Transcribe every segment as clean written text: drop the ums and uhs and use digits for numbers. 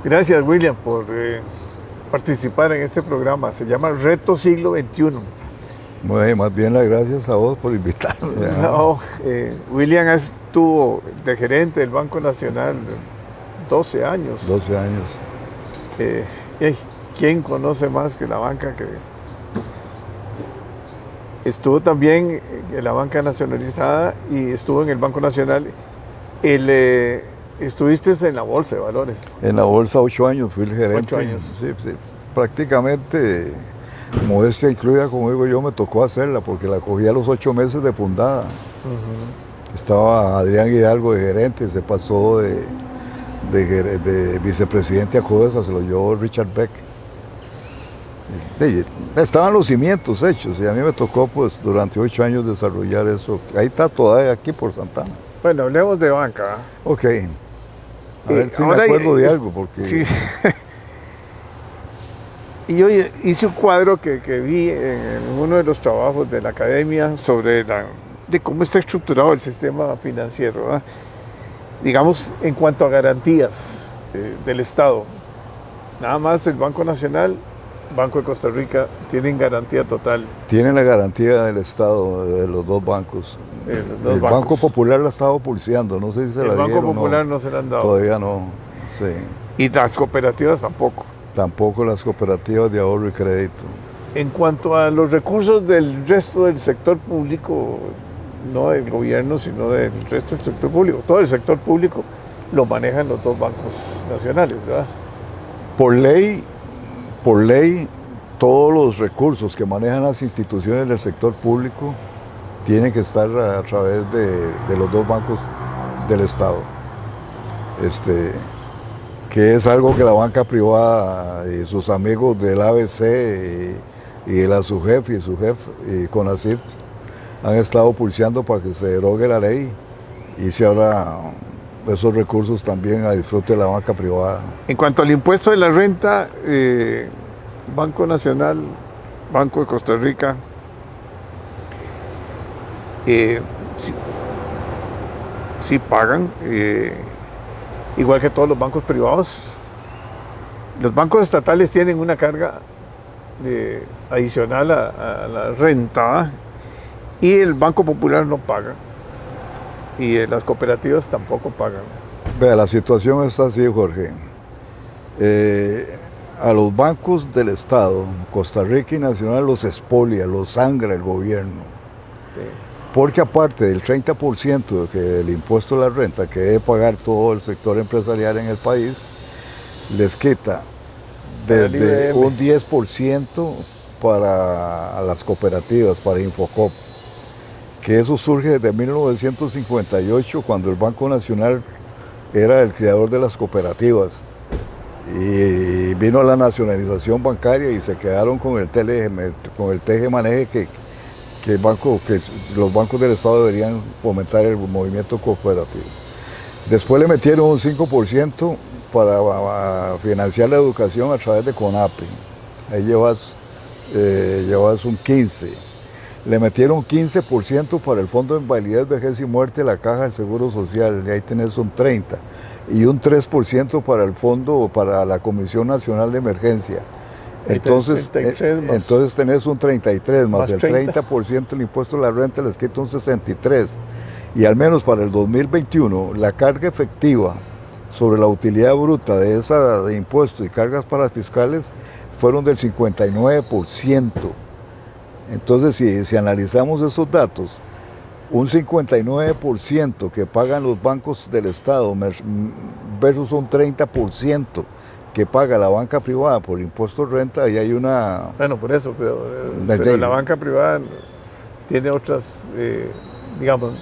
Gracias, William, por participar en este programa. Se llama Reto Siglo XXI. Bueno, más bien las gracias a vos por invitarme. No, William estuvo de gerente del Banco Nacional 12 años. 12 años. ¿Quién conoce más que la banca? Que estuvo también en la banca nacionalizada y estuvo en el Banco Nacional. Estuviste en la Bolsa de Valores. En la Bolsa 8 años, fui el gerente. 8 años. Sí, sí. Prácticamente, modestia incluida, como digo yo, me tocó hacerla porque la cogí a los 8 meses de fundada. Estaba Adrián Hidalgo de gerente, se pasó de vicepresidente a CODESA, se lo llevó Richard Beck. Estaban los cimientos hechos y a mí me tocó pues durante 8 años desarrollar eso. Ahí está todavía aquí por Santana. Bueno, hablemos de banca. Ok. A ver si me acuerdo de algo porque... Sí. Y yo hice un cuadro que vi en uno de los trabajos de la academia sobre de cómo está estructurado el sistema financiero, ¿verdad? Digamos, en cuanto a garantías del Estado. Nada más el Banco Nacional, Banco de Costa Rica, tienen garantía total. Tienen la garantía del Estado, de los dos bancos. El Banco Popular la ha estado pulseando, no sé si se la dieron. El Banco Popular no se la han dado. Todavía no, sí. Y las cooperativas tampoco. Tampoco las cooperativas de ahorro y crédito. En cuanto a los recursos del resto del sector público, no del gobierno, sino del resto del sector público, todo el sector público lo manejan los dos bancos nacionales, ¿verdad? Por ley, todos los recursos que manejan las instituciones del sector público tienen que estar a través de los dos bancos del Estado. Que es algo que la banca privada y sus amigos del ABC y de la SUGEF y SUGEF y CONACYT han estado pulseando para que se derogue la ley y se abra esos recursos también a disfrute de la banca privada. En cuanto al impuesto de la renta, Banco Nacional, Banco de Costa Rica, sí pagan, igual que todos los bancos privados. Los bancos estatales tienen una carga adicional a la renta y el Banco Popular no paga y las cooperativas tampoco pagan. Vea, la situación está así, Jorge. A los bancos del Estado, Costa Rica y Nacional, los expolia, los sangra el gobierno. Sí. Porque aparte del 30% del impuesto a la renta que debe pagar todo el sector empresarial en el país, les quita desde un 10% para las cooperativas, para Infocop, que eso surge desde 1958, cuando el Banco Nacional era el creador de las cooperativas. Y vino la nacionalización bancaria y se quedaron con el teje-maneje que los bancos del Estado deberían fomentar el movimiento cooperativo. Después le metieron un 5% para financiar la educación a través de CONAPE. Ahí llevas un 15%. Le metieron 15% para el Fondo de Invalidez, Vejez y Muerte, la Caja del Seguro Social, y ahí tenés un 30%. Y un 3% para el Fondo, para la Comisión Nacional de Emergencia. Entonces tenés un 33 más el 30% del impuesto a la renta les quita un 63. Y al menos para el 2021, la carga efectiva sobre la utilidad bruta de impuestos y cargas parafiscales fueron del 59%. Entonces, si analizamos esos datos, un 59% que pagan los bancos del Estado versus un 30% que paga la banca privada por impuestos de renta, ahí hay una... Bueno, por eso, pero la banca privada tiene otras, digamos,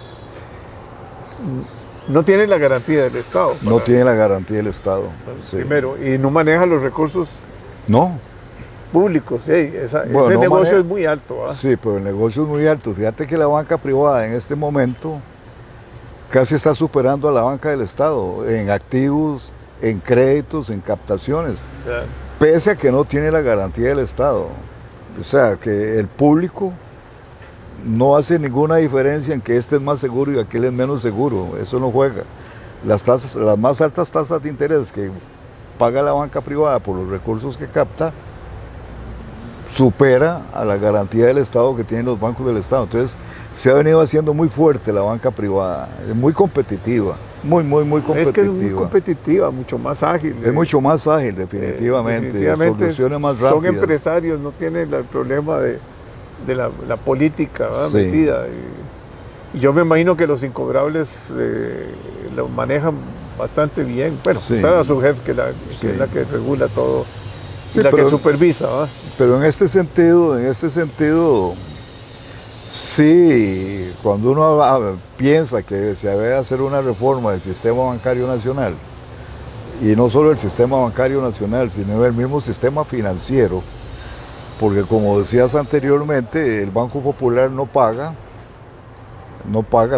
no tiene la garantía del Estado. No tiene la garantía del Estado. Sí. Primero, y no maneja los recursos públicos. Ese negocio es muy alto. Sí, pero el negocio es muy alto. Fíjate que la banca privada en este momento casi está superando a la banca del Estado en activos, en créditos, en captaciones, pese a que no tiene la garantía del Estado. O sea, que el público no hace ninguna diferencia en que este es más seguro y aquel es menos seguro. Eso no juega. Las más altas tasas de interés que paga la banca privada por los recursos que capta supera a la garantía del Estado que tienen los bancos del Estado. Entonces se ha venido haciendo muy fuerte la banca privada, es muy competitiva, muy competitiva. Es que es muy competitiva, mucho más ágil. Es mucho más ágil, definitivamente, soluciones más rápidas. Son empresarios, no tienen el problema de la política, ¿verdad? Sí. Metida. Y yo me imagino que los incobrables lo manejan bastante bien. Bueno, sí. Está la subjefe, que es la que regula todo, y la que supervisa, ¿verdad? Pero en este sentido, sí, cuando uno piensa que se debe hacer una reforma del sistema bancario nacional, y no solo el sistema bancario nacional, sino el mismo sistema financiero, porque como decías anteriormente, el Banco Popular no paga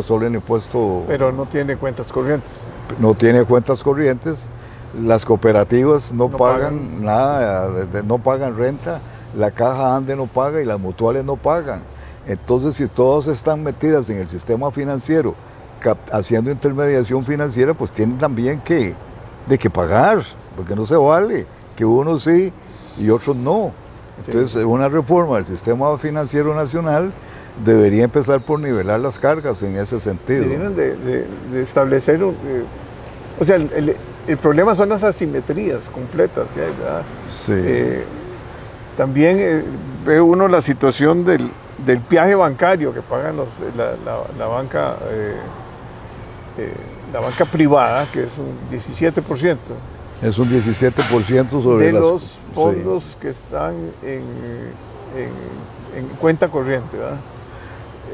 solo el impuesto. Pero no tiene cuentas corrientes. No tiene cuentas corrientes, las cooperativas no pagan nada, no pagan renta, la Caja Ande no paga y las mutuales no pagan. Entonces, si todas están metidas en el sistema financiero, haciendo intermediación financiera, pues tienen también que pagar, porque no se vale que unos sí y otros no. Entonces, sí. Una reforma del sistema financiero nacional debería empezar por nivelar las cargas en ese sentido. Deberían de establecer, o sea, el problema son las asimetrías completas que hay, ¿verdad? Sí. También ve uno la situación del peaje bancario que pagan la banca privada, que es un 17%. Es un 17% sobre de los fondos sí. que están en cuenta corriente, ¿verdad?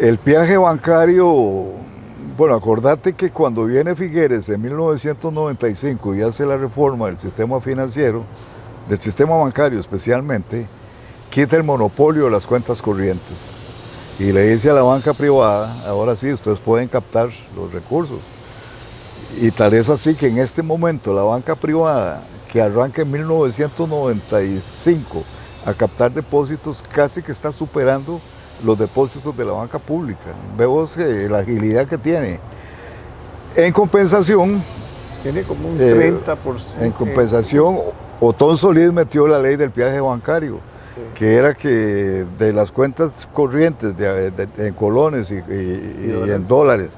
El peaje bancario, bueno, acordate que cuando viene Figueres en 1995 y hace la reforma del sistema financiero, del sistema bancario especialmente, quita el monopolio de las cuentas corrientes y le dice a la banca privada, ahora sí, ustedes pueden captar los recursos. Y tal es así que en este momento la banca privada, que arranca en 1995 a captar depósitos, casi que está superando los depósitos de la banca pública. Vemos la agilidad que tiene. En compensación, tiene como un 30%. En compensación, Otón Solís metió la ley del peaje bancario, sí. que era que de las cuentas corrientes en colones y en dólares,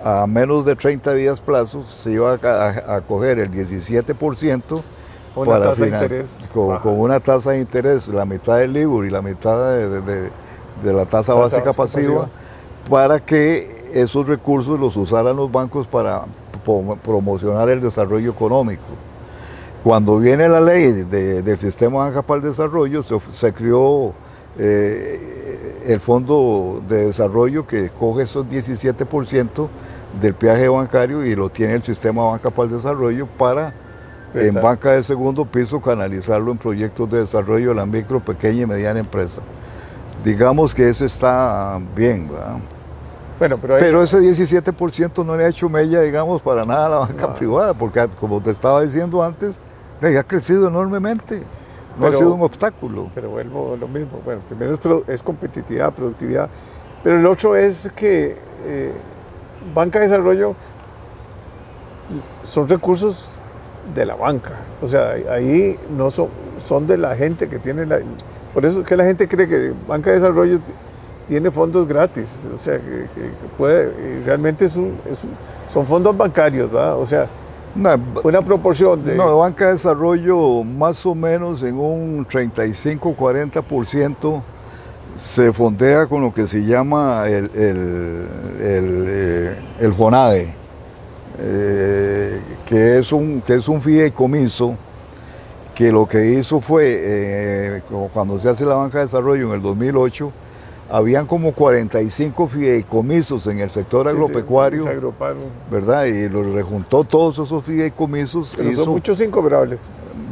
a menos de 30 días plazos, se iba a coger el 17% con una tasa de interés, la mitad del LIBOR y la mitad de la tasa básica pasiva, para que esos recursos los usaran los bancos para promocionar el desarrollo económico. Cuando viene la ley del Sistema Banca para el Desarrollo, se creó el Fondo de Desarrollo que coge esos 17% del peaje bancario y lo tiene el Sistema Banca para el Desarrollo para, en banca de segundo piso, canalizarlo en proyectos de desarrollo de la micro, pequeña y mediana empresa. Digamos que eso está bien, ¿verdad? Bueno, pero ese 17% no le ha hecho mella, digamos, para nada a la banca privada, porque como te estaba diciendo antes, ha crecido enormemente, no ha sido un obstáculo. Pero vuelvo a lo mismo, bueno, primero es competitividad, productividad, pero el otro es que banca de desarrollo son recursos de la banca, o sea, ahí no son de la gente que tiene por eso es que la gente cree que banca de desarrollo tiene fondos gratis, o sea, que puede, realmente son fondos bancarios, ¿verdad? O sea, una proporción de... No, banca de desarrollo más o menos en un 35-40% se fondea con lo que se llama el FONADE, que es un fideicomiso, que lo que hizo fue, cuando se hace la banca de desarrollo en el 2008, habían como 45 fideicomisos en el sector agropecuario, se agruparon, ¿verdad? Y los rejuntó todos esos fideicomisos. Pero son muchos incobrables.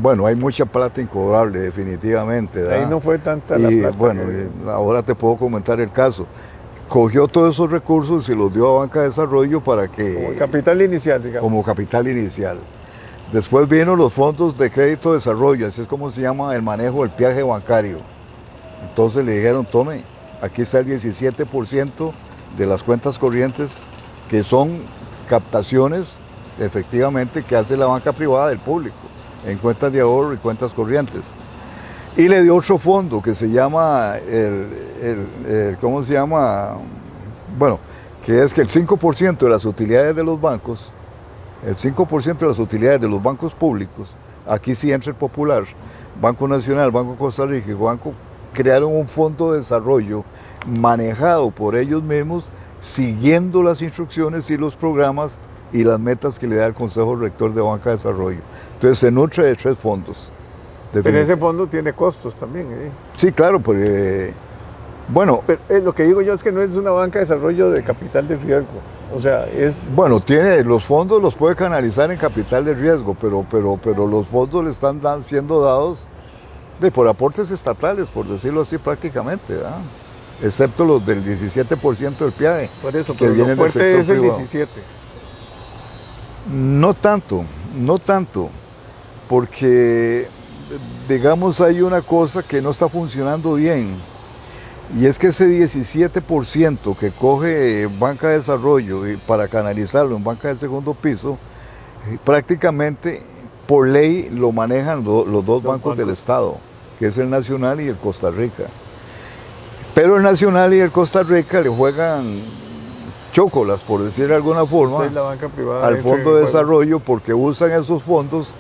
Bueno, hay mucha plata incobrable, definitivamente, ¿verdad? Ahí no fue tanta la plata. Bueno, ahora te puedo comentar el caso. Cogió todos esos recursos y los dio a banca de desarrollo para que... Como capital inicial, digamos. Como capital inicial. Después vino los fondos de crédito de desarrollo, así es como se llama el manejo del peaje bancario. Entonces le dijeron, tome, aquí está el 17% de las cuentas corrientes, que son captaciones efectivamente que hace la banca privada del público. en cuentas de ahorro y cuentas corrientes. Y le dio otro fondo que se llama, ¿cómo se llama? Bueno, que es que el 5% de las utilidades de los bancos, el 5% de las utilidades de los bancos públicos, aquí sí entra el Popular, Banco Nacional, Banco Costa Rica y Banco, crearon un fondo de desarrollo manejado por ellos mismos, siguiendo las instrucciones y los programas y las metas que le da el Consejo Rector de Banca de Desarrollo. Entonces se nutre de 3 fondos. Pero ese fondo tiene costos también. Sí, claro, porque, bueno... Pero, lo que digo yo es que no es una banca de desarrollo de capital de riesgo. O sea, es... Bueno, los fondos los puede canalizar en capital de riesgo, pero los fondos le están siendo dados por aportes estatales, por decirlo así prácticamente, ¿verdad? Excepto los del 17% del PIAE. Por eso, pero lo fuerte es el 17%. No tanto, porque, digamos, hay una cosa que no está funcionando bien, y es que ese 17% que coge Banca de Desarrollo para canalizarlo en banca del segundo piso, prácticamente por ley lo manejan los dos bancos del Estado, que es el Nacional y el Costa Rica. Pero el Nacional y el Costa Rica le juegan chócolas, por decir de alguna forma, la banca privada al Fondo de Desarrollo, porque usan esos fondos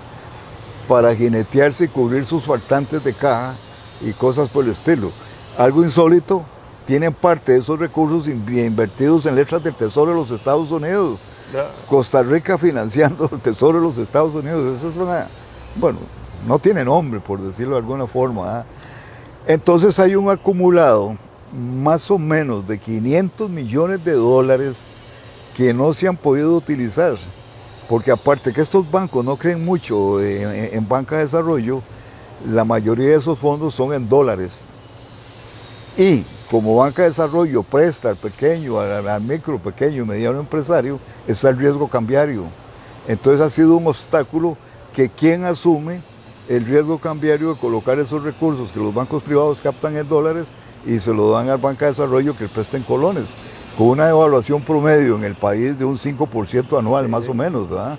para jinetearse y cubrir sus faltantes de caja y cosas por el estilo. Algo insólito, tienen parte de esos recursos invertidos en letras del Tesoro de los Estados Unidos. Ya. Costa Rica financiando el Tesoro de los Estados Unidos. Eso es bueno, no tiene nombre, por decirlo de alguna forma, ¿eh? Entonces hay un acumulado más o menos de 500 millones de dólares que no se han podido utilizar, porque aparte que estos bancos no creen mucho en banca de desarrollo, la mayoría de esos fondos son en dólares. Y como banca de desarrollo presta al pequeño, al micro, pequeño y mediano empresario, está el riesgo cambiario. Entonces ha sido un obstáculo que quien asume el riesgo cambiario de colocar esos recursos que los bancos privados captan en dólares y se lo dan al banca de desarrollo que presta en colones, con una devaluación promedio en el país de un 5% anual, sí, más o menos, ¿verdad?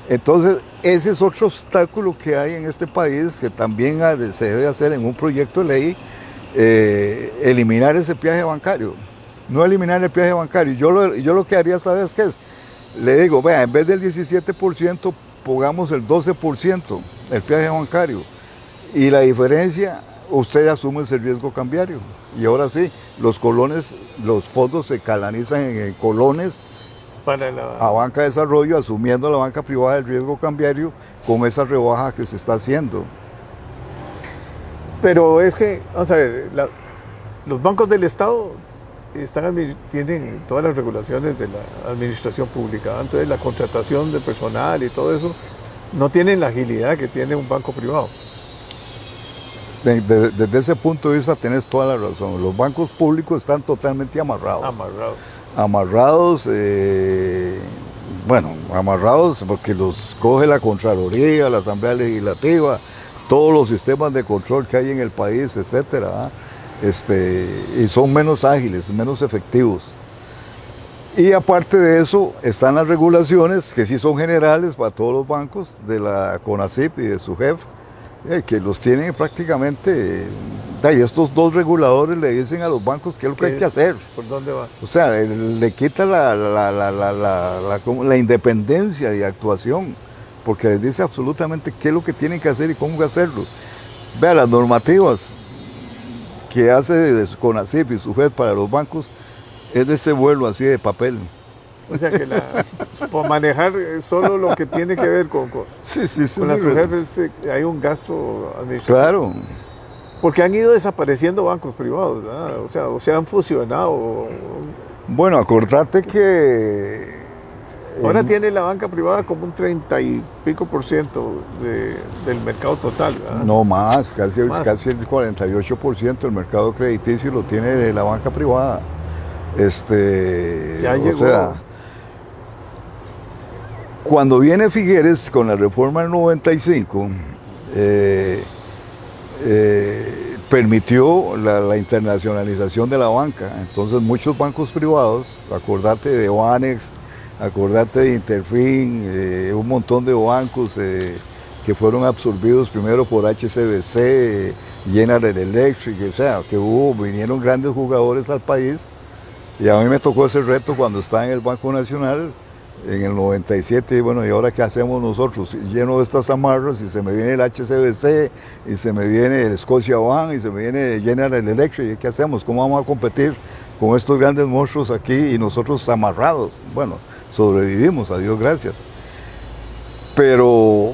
Entonces, ese es otro obstáculo que hay en este país, que también se debe hacer en un proyecto de ley, eliminar ese peaje bancario. No eliminar el peaje bancario. Yo lo que haría, ¿sabes qué es? Le digo, vea, en vez del 17%, pongamos el 12%, el peaje bancario. Y la diferencia, usted asume ese riesgo cambiario. Y ahora sí, los fondos se canalizan en colones a banca de desarrollo, asumiendo la banca privada el riesgo cambiario con esa rebaja que se está haciendo. Pero es que, vamos a ver, los bancos del Estado tienen todas las regulaciones de la administración pública. Entonces la contratación de personal y todo eso no tienen la agilidad que tiene un banco privado. Desde ese punto de vista tenés toda la razón. Los bancos públicos están totalmente amarrados. Amarrados, amarrados porque los coge la Contraloría, la Asamblea Legislativa, todos los sistemas de control que hay en el país, etcétera, y son menos ágiles, menos efectivos. Y aparte de eso, están las regulaciones que sí son generales para todos los bancos, de la CONACYT y de su jefe, que los tienen prácticamente, y estos dos reguladores le dicen a los bancos qué es lo que hay que hacer. ¿Por dónde va? O sea, le quita la independencia de actuación, porque les dice absolutamente qué es lo que tienen que hacer y cómo hacerlo. Vea, las normativas que hace CONACYT y su jefe para los bancos es de ese vuelo así de papel. O sea que por manejar solo lo que tiene que ver con las jefes, hay un gasto administrativo. Claro. Porque han ido desapareciendo bancos privados, ¿verdad? O sea, han fusionado. Bueno, acordate que... Ahora tiene la banca privada como un 30 y pico % del mercado total, ¿verdad? No más, casi el 48% del mercado crediticio lo tiene la banca privada. Ya llegó. O sea, cuando viene Figueres con la reforma del 95, permitió la internacionalización de la banca. Entonces muchos bancos privados, acordate de Oanex, acordate de Interfin, un montón de bancos, que fueron absorbidos primero por HSBC, General Electric, o sea, que vinieron grandes jugadores al país. Y a mí me tocó ese reto cuando estaba en el Banco Nacional en el 97, y bueno, ¿y ahora qué hacemos nosotros? Lleno de estas amarras, y se me viene el HSBC, y se me viene el Scotiabank, y se me viene General Electric, ¿y qué hacemos? ¿Cómo vamos a competir con estos grandes monstruos aquí y nosotros amarrados? Bueno, sobrevivimos, a Dios gracias. Pero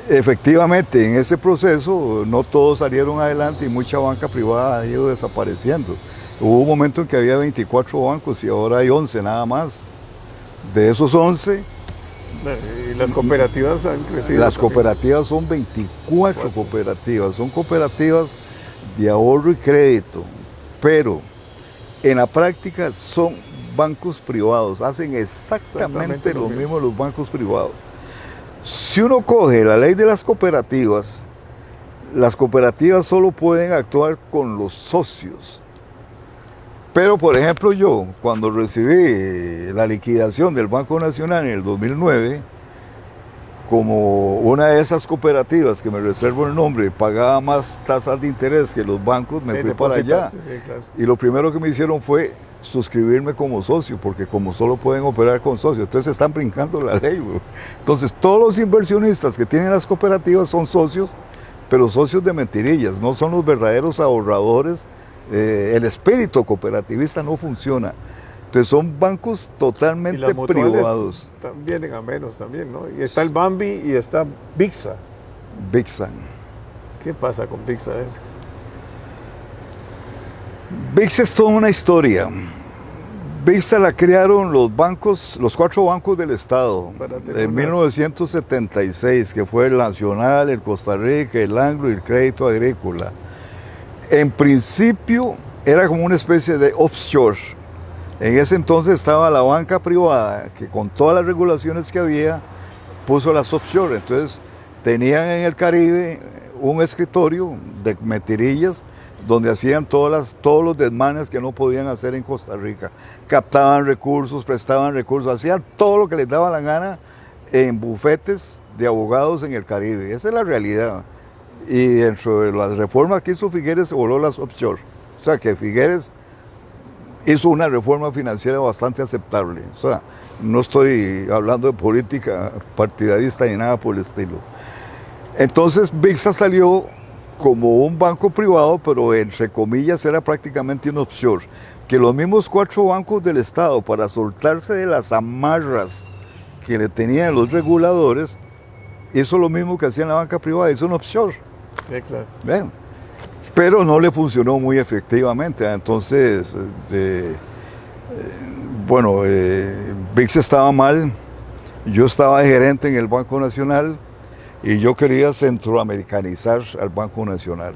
efectivamente en ese proceso no todos salieron adelante y mucha banca privada ha ido desapareciendo. Hubo un momento en que había 24 bancos y ahora hay 11 nada más. De esos 11... Y las cooperativas han crecido. Las cooperativas son 24 cooperativas, son cooperativas de ahorro y crédito, pero en la práctica son bancos privados, hacen exactamente lo mismo los bancos privados. Si uno coge la ley de las cooperativas solo pueden actuar con los socios. Pero, por ejemplo, yo, cuando recibí la liquidación del Banco Nacional en el 2009, como una de esas cooperativas, que me reservo el nombre, pagaba más tasas de interés que los bancos, me fui para allá. Sí, claro. Y lo primero que me hicieron fue suscribirme como socio, porque como solo pueden operar con socios, entonces están brincando la ley, bro. Entonces, todos los inversionistas que tienen las cooperativas son socios, pero socios de mentirillas, no son los verdaderos ahorradores. El espíritu cooperativista no funciona. Entonces son bancos totalmente privados. Vienen a menos también, ¿no? Y está el Bambi y está Bixa. Bixa. ¿Qué pasa con Bixa? Bixa es toda una historia. Bixa la crearon los bancos, los 4 bancos del Estado en 1976, que fue el Nacional, el Costa Rica, el Anglo y el Crédito Agrícola. En principio era como una especie de offshore. En ese entonces estaba la banca privada, que con todas las regulaciones que había, puso las offshore. Entonces tenían en el Caribe un escritorio de mentirillas donde hacían todos los desmanes que no podían hacer en Costa Rica. Captaban recursos, prestaban recursos, hacían todo lo que les daba la gana en bufetes de abogados en el Caribe. Esa es la realidad. Y dentro de las reformas que hizo Figueres se voló las offshore. O sea que Figueres hizo una reforma financiera bastante aceptable. O sea, no estoy hablando de política partidarista ni nada por el estilo. Entonces Bixa salió como un banco privado, pero entre comillas era prácticamente un offshore. Que los mismos 4 bancos del Estado, para soltarse de las amarras que le tenían los reguladores, hizo lo mismo que hacía en la banca privada, hizo un offshore. Sí, claro. Bien. Pero no le funcionó muy efectivamente. Entonces, Bixa estaba mal, yo estaba de gerente en el Banco Nacional y yo quería centroamericanizar al Banco Nacional.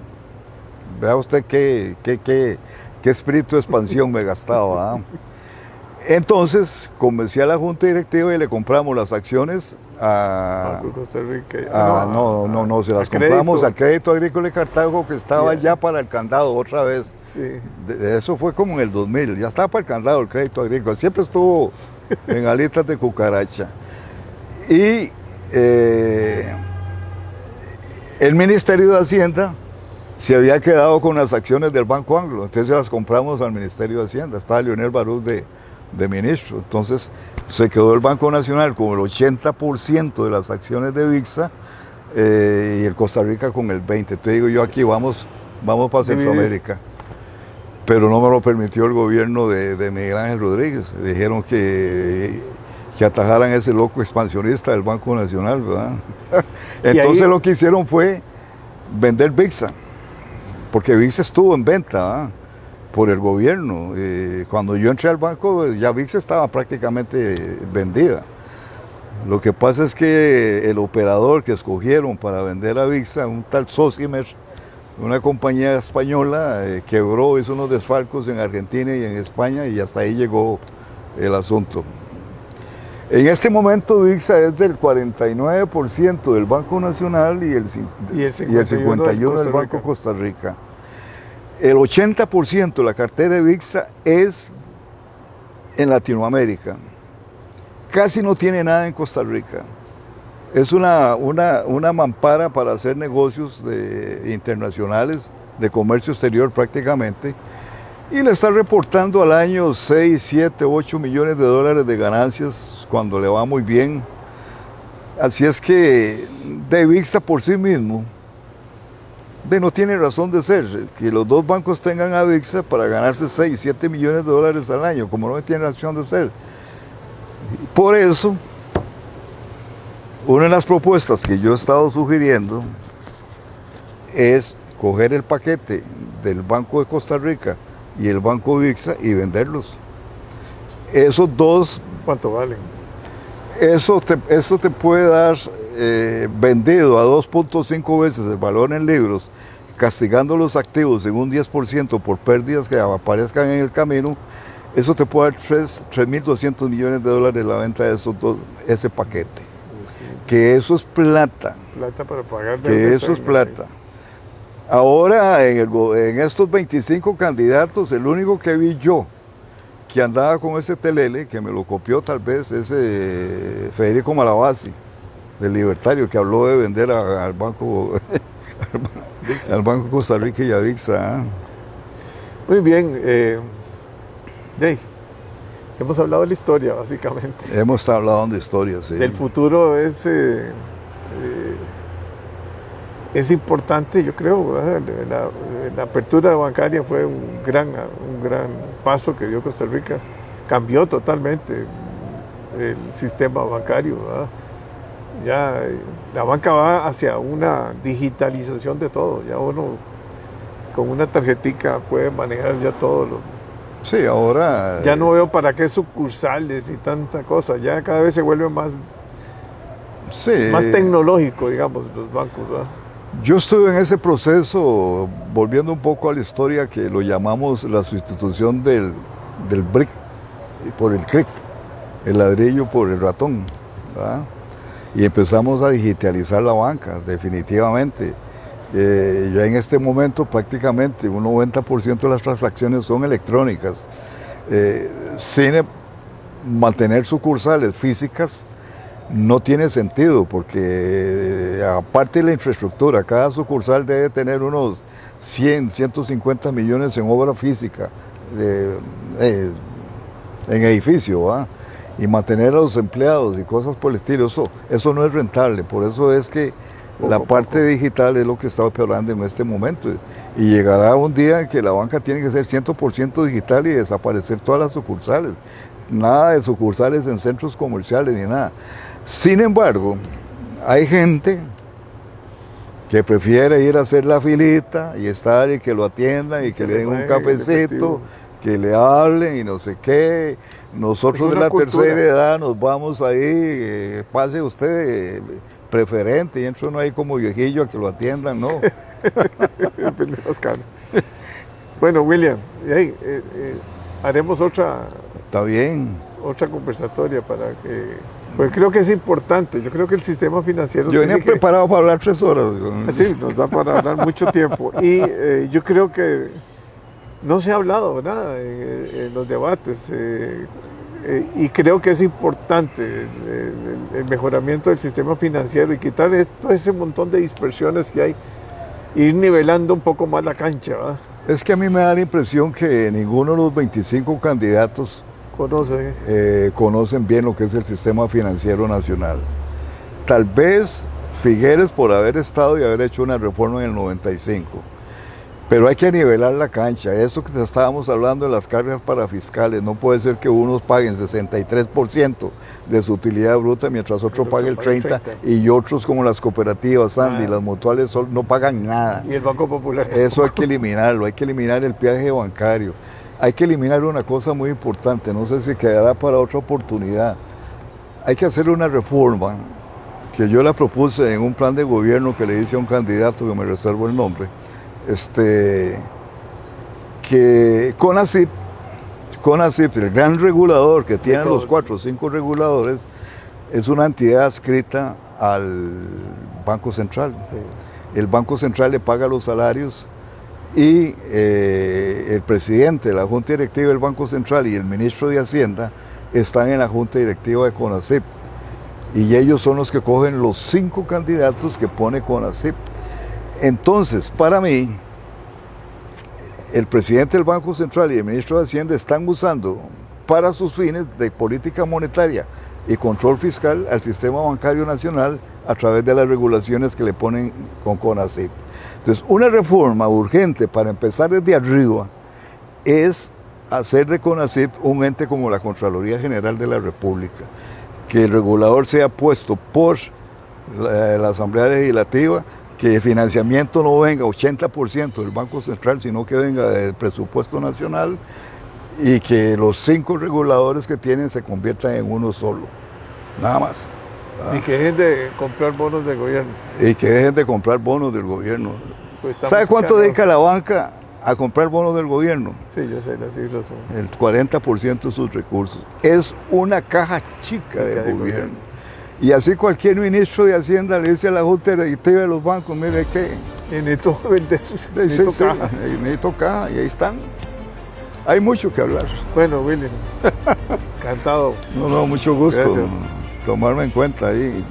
Vea usted qué espíritu de expansión me gastaba. Entonces convencí a la Junta Directiva y le compramos las acciones a Costa Rica. Se las compramos al Crédito Agrícola de Cartago, que estaba ya para el candado otra vez. Sí. Eso fue como en el 2000, ya estaba para el candado el Crédito Agrícola, siempre estuvo en alitas de cucaracha. Y el Ministerio de Hacienda se había quedado con las acciones del Banco Anglo, entonces las compramos al Ministerio de Hacienda, estaba Leonel Barús de ministro. Entonces se quedó el Banco Nacional con el 80% de las acciones de Bixa y el Costa Rica con el 20%. Entonces digo yo, aquí vamos para Centroamérica. Pero no me lo permitió el gobierno de Miguel Ángel Rodríguez. Dijeron que atajaran a ese loco expansionista del Banco Nacional, ¿verdad? Entonces lo que hicieron fue vender Bixa, porque Bixa estuvo en venta, ¿verdad?, por el gobierno. Cuando yo entré al banco, ya Bixa estaba prácticamente vendida. Lo que pasa es que el operador que escogieron para vender a Bixa, un tal Sosimer, una compañía española, quebró, hizo unos desfalcos en Argentina y en España, y hasta ahí llegó el asunto. En este momento Bixa es del 49% del Banco Nacional y el 51% del Banco Costa Rica. El 80% de la cartera de Bixa es en Latinoamérica. Casi no tiene nada en Costa Rica. Es una mampara para hacer negocios internacionales, de comercio exterior prácticamente, y le está reportando al año 6, 7, 8 millones de dólares de ganancias cuando le va muy bien. Así es que VIXA por sí mismo no tiene razón de ser, que los dos bancos tengan a VIXA para ganarse 6, 7 millones de dólares al año, como no tiene razón de ser. Por eso, una de las propuestas que yo he estado sugiriendo es coger el paquete del Banco de Costa Rica y el Banco VIXA y venderlos. Esos dos... ¿Cuánto valen? Eso te puede dar vendido a 2.5 veces el valor en libros, castigando los activos en un 10% por pérdidas que aparezcan en el camino. Eso te puede dar 3.200 millones de dólares la venta de ese paquete. Sí. Que eso es plata. Plata para pagar. Que eso es plata. Ahora, en estos 25 candidatos, el único que vi yo que andaba con ese telele, que me lo copió tal vez, ese Federico Malabasi, del Libertario, que habló de vender al Banco al Banco Costa Rica y a VIXA. Muy bien. Hemos hablado de la historia, básicamente. Hemos hablado de historia, sí. Del futuro es importante, yo creo. La apertura bancaria fue un gran paso que dio Costa Rica. Cambió totalmente el sistema bancario, ¿verdad? Ya la banca va hacia una digitalización de todo. Ya uno con una tarjetica puede manejar ya todo lo... Sí, ahora... Ya no veo para qué sucursales y tanta cosa. Ya cada vez se vuelve más, más tecnológico, digamos, los bancos, ¿verdad? Yo estuve en ese proceso, volviendo un poco a la historia, que lo llamamos la sustitución del brick por el clic, el ladrillo por el ratón, ¿verdad? Y empezamos a digitalizar la banca, definitivamente. Ya en este momento prácticamente un 90% de las transacciones son electrónicas, sin mantener sucursales físicas. No tiene sentido porque aparte de la infraestructura, cada sucursal debe tener unos 100, 150 millones en obra física, en edificio, ¿va? Y mantener a los empleados y cosas por el estilo, eso no es rentable. Por eso es que la parte digital es lo que está operando en este momento. Y llegará un día en que la banca tiene que ser 100% digital y desaparecer todas las sucursales. Nada de sucursales en centros comerciales ni nada. Sin embargo, hay gente que prefiere ir a hacer la filita y estar y que lo atiendan y que le den un cafecito, que le hablen y no sé qué. Nosotros de la tercera edad nos vamos ahí, pase usted preferente y entro uno ahí como viejillo a que lo atiendan, ¿no? Bueno, William, haremos otra... Está bien. Otra conversatoria para que... Pues creo que es importante, yo creo que el sistema financiero... Yo venía preparado para hablar 3 horas. Sí, nos da para hablar mucho tiempo. Y yo creo que no se ha hablado nada en los debates. Y creo que es importante el mejoramiento del sistema financiero y quitar todo ese montón de dispersiones que hay, ir nivelando un poco más la cancha, ¿verdad? Es que a mí me da la impresión que ninguno de los 25 candidatos conocen bien lo que es el sistema financiero nacional. Tal vez Figueres por haber estado y haber hecho una reforma en el 95. Pero hay que nivelar la cancha. Eso que estábamos hablando de las cargas para fiscales, no puede ser que unos paguen 63% de su utilidad bruta mientras otro pague el 30% y otros como las cooperativas, Sandy, las mutuales no pagan nada. Y el Banco Popular tampoco. Eso hay que eliminarlo, hay que eliminar el peaje bancario. Hay que eliminar una cosa muy importante, no sé si quedará para otra oportunidad. Hay que hacer una reforma que yo la propuse en un plan de gobierno que le hice a un candidato que me reservo el nombre. Que CONACYT, el gran regulador que tienen los 4 o 5 reguladores, es una entidad adscrita al Banco Central. Sí. El Banco Central le paga los salarios y el presidente de la Junta Directiva del Banco Central y el ministro de Hacienda están en la Junta Directiva de CONACYT. y ellos son los que cogen los 5 candidatos que pone CONACYT. Entonces, para mí, el presidente del Banco Central y el ministro de Hacienda están usando para sus fines de política monetaria y control fiscal al sistema bancario nacional a través de las regulaciones que le ponen con CONACYT. Entonces, una reforma urgente para empezar desde arriba es hacer de CONACYT un ente como la Contraloría General de la República, que el regulador sea puesto por la Asamblea Legislativa, que el financiamiento no venga 80% del Banco Central, sino que venga del presupuesto nacional, y que los 5 reguladores que tienen se conviertan en uno solo, nada más. Y que dejen de comprar bonos del gobierno. Y que dejen de comprar bonos del gobierno. Pues ¿Sabe cuánto dedica la banca a comprar bonos del gobierno? Sí, yo sé, las cifras son. El 40% de sus recursos. Es una caja chica del gobierno. Y así cualquier ministro de Hacienda le dice a la Junta Directiva de los bancos, mire que... necesito vender, necesito caja. Necesito caja, y ahí están. Hay mucho que hablar. Bueno, William, encantado. No, mucho gusto. Gracias. Tomarme en cuenta ahí.